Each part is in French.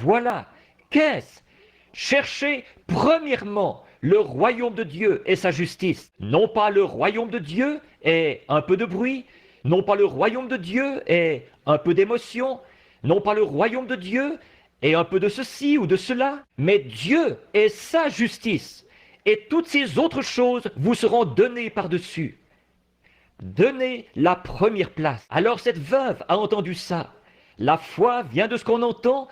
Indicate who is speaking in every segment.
Speaker 1: Voilà. Qu'est-ce? Cherchez premièrement le royaume de Dieu et sa justice. Non pas le royaume de Dieu et un peu de bruit, non pas le royaume de Dieu et un peu d'émotion, non pas le royaume de Dieu et un peu de ceci ou de cela, mais Dieu et sa justice. Et toutes ces autres choses vous seront données par-dessus. Donnez la première place. Alors cette veuve a entendu ça. La foi vient de ce qu'on entend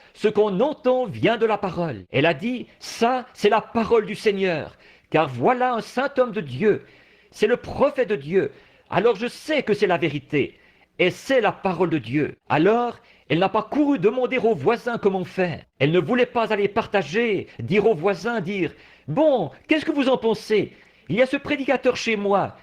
Speaker 1: vient de la parole. Elle a dit, ça c'est la parole du Seigneur, car voilà un saint homme de Dieu, c'est le prophète de Dieu, alors je sais que c'est la vérité, et c'est la parole de Dieu. Alors, elle n'a pas couru demander aux voisins comment faire. Elle ne voulait pas aller partager, dire aux voisins, bon, qu'est-ce que vous en pensez? Il y a ce prédicateur chez moi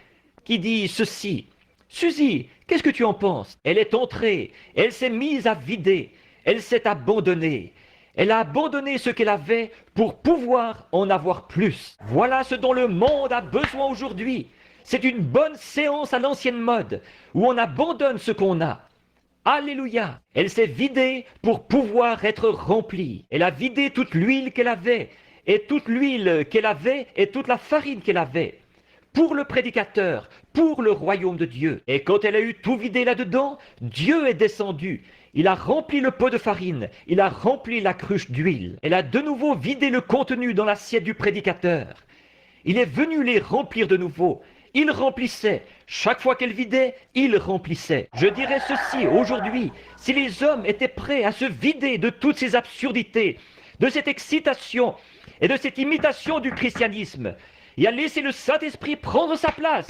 Speaker 1: qui dit ceci. Suzy, qu'est-ce que tu en penses? Elle est entrée, elle s'est mise à vider, elle s'est abandonnée. Elle a abandonné ce qu'elle avait pour pouvoir en avoir plus. Voilà ce dont le monde a besoin aujourd'hui. C'est une bonne séance à l'ancienne mode, où on abandonne ce qu'on a. Alléluia! Elle s'est vidée pour pouvoir être remplie. Elle a vidé toute l'huile qu'elle avait, et toute l'huile qu'elle avait, et toute la farine qu'elle avait. Pour le prédicateur, pour le royaume de Dieu. Et quand elle a eu tout vidé là-dedans, Dieu est descendu. Il a rempli le pot de farine, il a rempli la cruche d'huile. Elle a de nouveau vidé le contenu dans l'assiette du prédicateur. Il est venu les remplir de nouveau. Il remplissait. Chaque fois qu'elle vidait, il remplissait. Je dirais ceci aujourd'hui, si les hommes étaient prêts à se vider de toutes ces absurdités, de cette excitation et de cette imitation du christianisme, et à laisser le Saint-Esprit prendre sa place,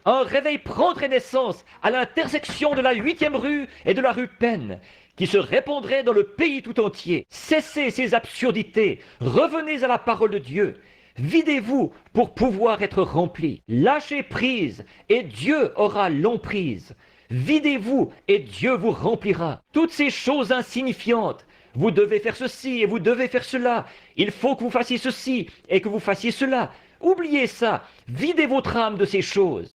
Speaker 1: un réveil prendrait naissance à l'intersection de la 8e rue et de la rue Penn, qui se répandrait dans le pays tout entier. Cessez ces absurdités, revenez à la parole de Dieu. Videz-vous pour pouvoir être rempli. Lâchez prise et Dieu aura l'emprise. Videz-vous et Dieu vous remplira. Toutes ces choses insignifiantes, vous devez faire ceci et vous devez faire cela. Il faut que vous fassiez ceci et que vous fassiez cela. Oubliez ça. Videz votre âme de ces choses.